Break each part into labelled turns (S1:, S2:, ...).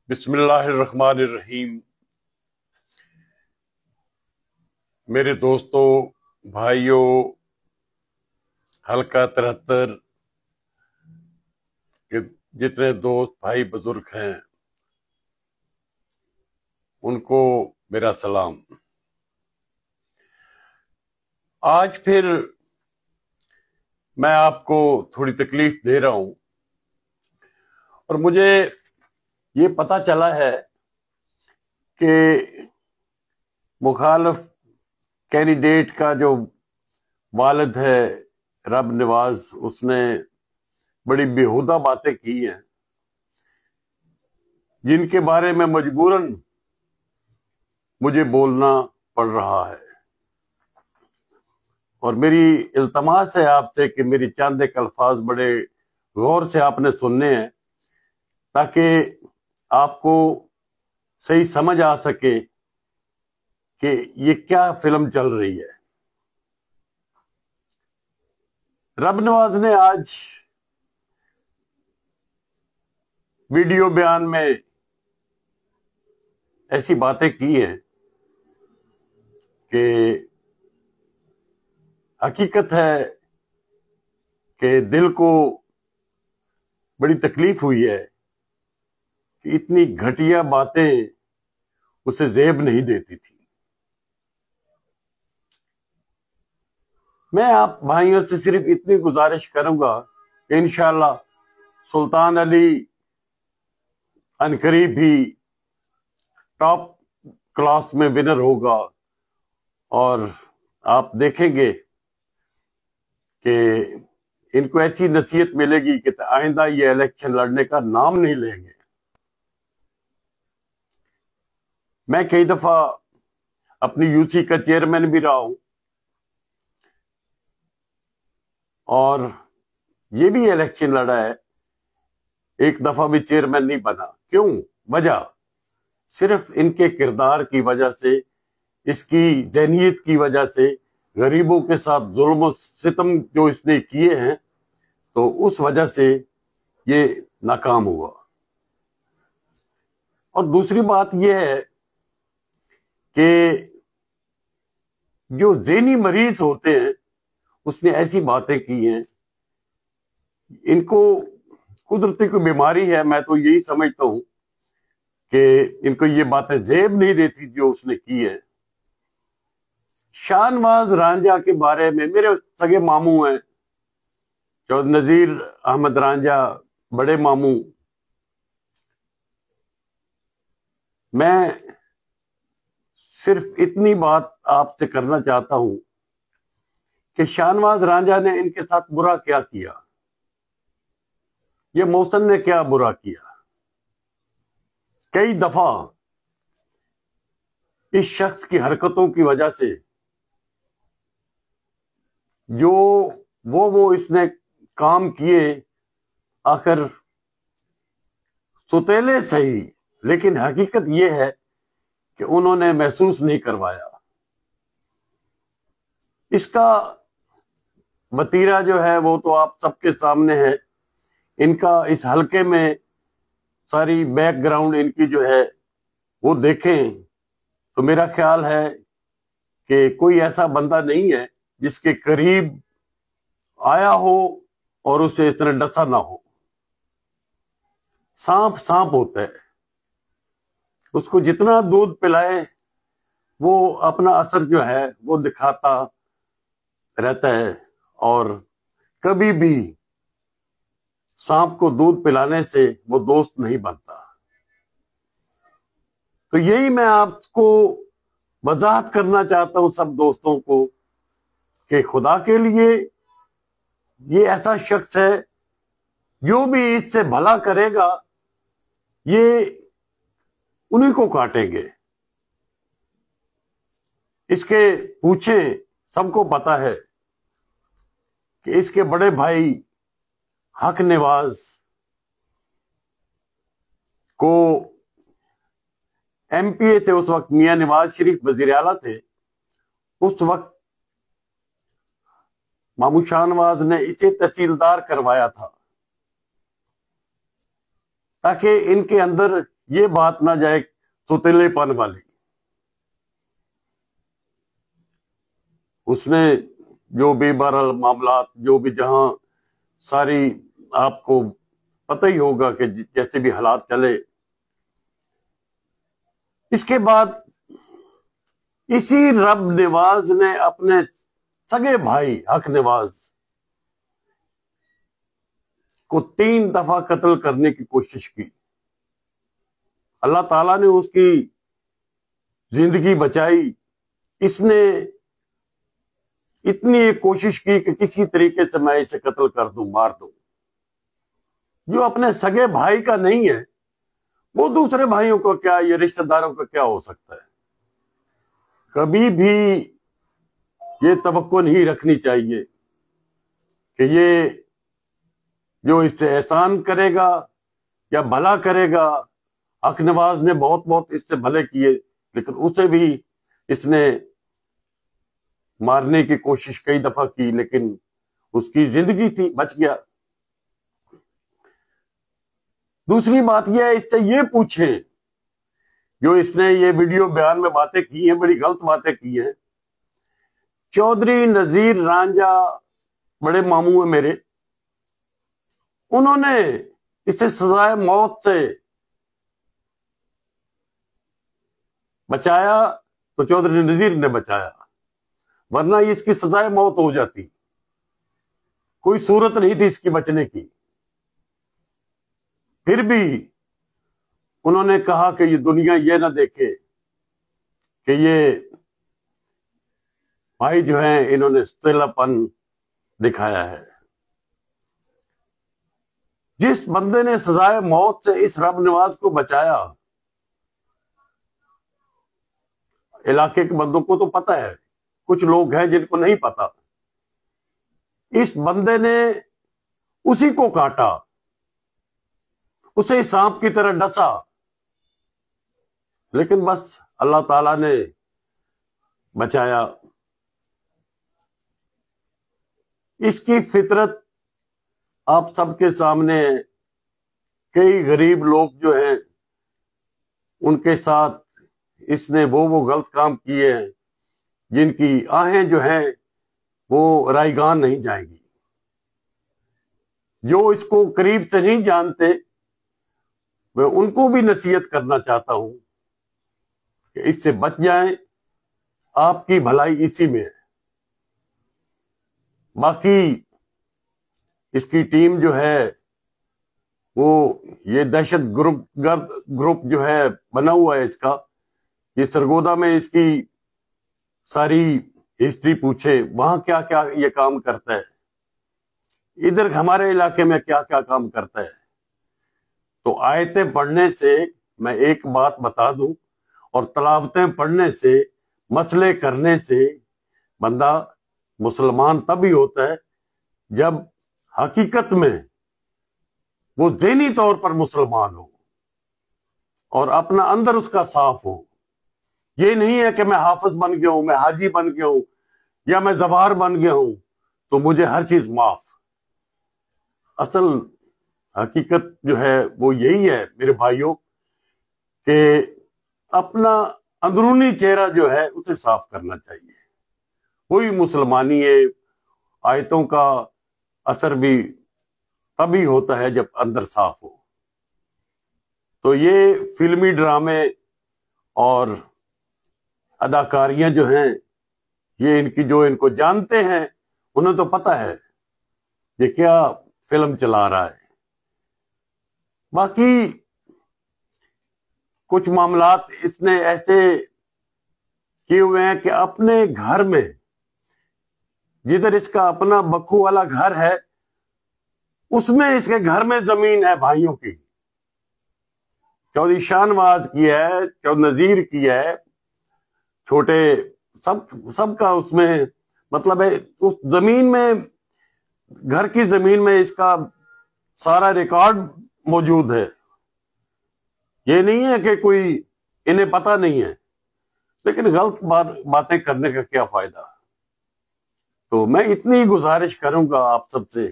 S1: بسم اللہ الرحمن الرحیم۔ میرے دوستوں، بھائیوں، حلقہ 73 کے جتنے دوست بھائی بزرگ ہیں ان کو میرا سلام۔ آج پھر میں آپ کو تھوڑی تکلیف دے رہا ہوں، اور مجھے یہ پتا چلا ہے کہ مخالف کینڈیڈیٹ کا جو والد ہے رب نواز، اس نے بڑی بیہودہ باتیں کی ہیں جن کے بارے میں مجبوراً مجھے بولنا پڑ رہا ہے، اور میری التماس ہے آپ سے کہ میری چند ایک الفاظ بڑے غور سے آپ نے سننے ہیں تاکہ آپ کو صحیح سمجھ آ سکے کہ یہ کیا فلم چل رہی ہے۔ رب نواز نے آج ویڈیو بیان میں ایسی باتیں کی ہیں کہ حقیقت ہے کہ دل کو بڑی تکلیف ہوئی ہے کہ اتنی گھٹیا باتیں اسے زیب نہیں دیتی تھی۔ میں آپ بھائیوں سے صرف اتنی گزارش کروں گا کہ انشاءاللہ سلطان علی عنقریب بھی ٹاپ کلاس میں ونر ہوگا، اور آپ دیکھیں گے کہ ان کو ایسی نصیحت ملے گی کہ آئندہ یہ الیکشن لڑنے کا نام نہیں لیں گے۔ میں کئی دفعہ اپنی یو سی کا چیئرمین بھی رہا ہوں، اور یہ بھی الیکشن لڑا ہے، ایک دفعہ بھی چیئرمین نہیں بنا۔ کیوں؟ وجہ صرف ان کے کردار کی وجہ سے، اس کی ذہنیت کی وجہ سے، غریبوں کے ساتھ ظلم و ستم جو اس نے کیے ہیں، تو اس وجہ سے یہ ناکام ہوا۔ اور دوسری بات یہ ہے کہ جو ذہنی مریض ہوتے ہیں اس نے ایسی باتیں کی ہیں، ان کو قدرتی کوئی بیماری ہے، میں تو یہی سمجھتا ہوں کہ ان کو یہ باتیں زیب نہیں دیتی جو اس نے کی ہے۔ شاہ نواز رانجھا کے بارے میں میرے سگے ماموں ہیں، چودھری نذیر احمد رانجھا بڑے ماموں۔ میں صرف اتنی بات آپ سے کرنا چاہتا ہوں کہ شاہ نواز رانجھا نے ان کے ساتھ برا کیا کیا، یہ محسن نے کیا برا کیا۔ کئی دفعہ اس شخص کی حرکتوں کی وجہ سے جو وہ اس نے کام کیے، آخر ستیلے صحیح لیکن حقیقت یہ ہے کہ انہوں نے محسوس نہیں کروایا۔ اس کا وتیرہ جو ہے وہ تو آپ سب کے سامنے ہے، ان کا اس حلقے میں ساری بیک گراؤنڈ ان کی جو ہے وہ دیکھیں تو میرا خیال ہے کہ کوئی ایسا بندہ نہیں ہے جس کے قریب آیا ہو اور اسے اس طرح ڈسا نہ ہو۔ سانپ سانپ ہوتا ہے، اس کو جتنا دودھ پلائے وہ اپنا اثر جو ہے وہ دکھاتا رہتا ہے، اور کبھی بھی سانپ کو دودھ پلانے سے وہ دوست نہیں بنتا۔ تو یہی میں آپ کو وضاحت کرنا چاہتا ہوں سب دوستوں کو کہ خدا کے لیے یہ ایسا شخص ہے، جو بھی اس سے بھلا کرے گا یہ انہی کو کاٹیں گے۔ اس کے پوچھیں، سب کو پتا ہے کہ اس کے بڑے بھائی حق نواز کو ایم پی اے تھے، اس وقت میاں نواز شریف وزیر اعلیٰ تھے، اس وقت ماموں شاہ نواز نے اسے تحصیلدار کروایا تھا تاکہ ان کے اندر یہ بات نہ جائے ستیلے پن والی. اس نے جو بھی بہرحال معاملات جو بھی جہاں ساری آپ کو پتہ ہی ہوگا کہ جیسے بھی حالات چلے. اس کے بعد اسی رب نواز نے اپنے سگے بھائی حق نواز کو 3 دفعہ قتل کرنے کی کوشش کی. اللہ تعالیٰ نے اس کی زندگی بچائی. اس نے اتنی ایک کوشش کی کہ کسی طریقے سے میں اسے قتل کر دوں، مار دوں. جو اپنے سگے بھائی کا نہیں ہے وہ دوسرے بھائیوں کو کیا، یہ رشتہ داروں کا کیا ہو سکتا ہے. کبھی بھی یہ توقع نہیں رکھنی چاہیے کہ یہ جو اس سے احسان کرے گا یا بھلا کرے گا. حق نواز نے بہت بہت اس سے بھلے کیے، لیکن اسے بھی اس نے مارنے کی کوشش کئی دفعہ کی، لیکن اس کی زندگی تھی، بچ گیا. دوسری بات یہ ہے، اس سے یہ پوچھیں جو اس نے یہ ویڈیو بیان میں باتیں کی ہیں، بڑی غلط باتیں کی ہیں. چودھری نذیر رانجھا بڑے ماموں ہیں میرے، انہوں نے اسے سزائے موت سے بچایا تو چودھری نذیر نے بچایا، ورنہ اس کی سزائے موت ہو جاتی. کوئی صورت نہیں تھی اس کی بچنے کی. پھر بھی انہوں نے کہا کہ یہ دنیا یہ نہ دیکھے کہ یہ بھائی جو ہیں انہوں نے ستیلا پن دکھایا ہے. جس بندے نے سزائے موت سے اس رب نواز کو بچایا، علاقے کے بندوں کو تو پتہ ہے، کچھ لوگ ہیں جن کو نہیں پتا. اس بندے نے اسی کو کاٹا، اسے سانپ کی طرح ڈسا، لیکن بس اللہ تعالیٰ نے بچایا. اس کی فطرت آپ سب کے سامنے ہے. کئی غریب لوگ جو ہیں ان کے ساتھ اس نے وہ غلط کام کیے ہیں جن کی آہیں جو ہیں وہ رائیگان نہیں جائیں گی. جو اس کو قریب سے نہیں جانتے میں ان کو بھی نصیحت کرنا چاہتا ہوں کہ اس سے بچ جائیں. آپ کی بھلائی اسی میں ہے. باقی اس کی ٹیم جو ہے وہ یہ دہشت گروپ جو ہے بنا ہوا ہے اس کا. یہ سرگودا میں اس کی ساری ہسٹری پوچھے، وہاں کیا کیا یہ کام کرتا ہے، ادھر ہمارے علاقے میں کیا کیا کام کرتا ہے. تو آیتیں پڑھنے سے میں ایک بات بتا دوں، اور تلاوتیں پڑھنے سے، مسئلے کرنے سے بندہ مسلمان تبھی ہوتا ہے جب حقیقت میں وہ ذہنی طور پر مسلمان ہو اور اپنا اندر اس کا صاف ہو. یہ نہیں ہے کہ میں حافظ بن گیا ہوں، میں حاجی بن گیا ہوں، یا میں زبار بن گیا ہوں تو مجھے ہر چیز معاف. اصل حقیقت جو ہے وہ یہی ہے میرے بھائیوں کہ اپنا اندرونی چہرہ جو ہے اسے صاف کرنا چاہیے. وہی مسلمانی ہے. آیتوں کا اثر بھی تبھی ہوتا ہے جب اندر صاف ہو. تو یہ فلمی ڈرامے اور اداکاریاں جو ہیں یہ ان کی جو ان کو جانتے ہیں انہیں تو پتہ ہے یہ کیا فلم چلا رہا ہے. باقی کچھ معاملات اس نے ایسے کیے ہوئے ہیں کہ اپنے گھر میں، جدھر اس کا اپنا بکھو والا گھر ہے، اس میں اس کے گھر میں زمین ہے بھائیوں کی. چودھری شاہ نواز کی ہے، چودھری نذیر کی ہے، چھوٹے سب کا اس میں مطلب ہے. اس زمین میں، گھر کی زمین میں اس کا سارا ریکارڈ موجود ہے. یہ نہیں ہے کہ کوئی انہیں پتہ نہیں ہے، لیکن غلط باتیں کرنے کا کیا فائدہ. تو میں اتنی گزارش کروں گا آپ سب سے،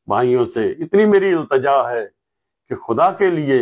S1: بھائیوں سے، اتنی میری التجا ہے کہ خدا کے لیے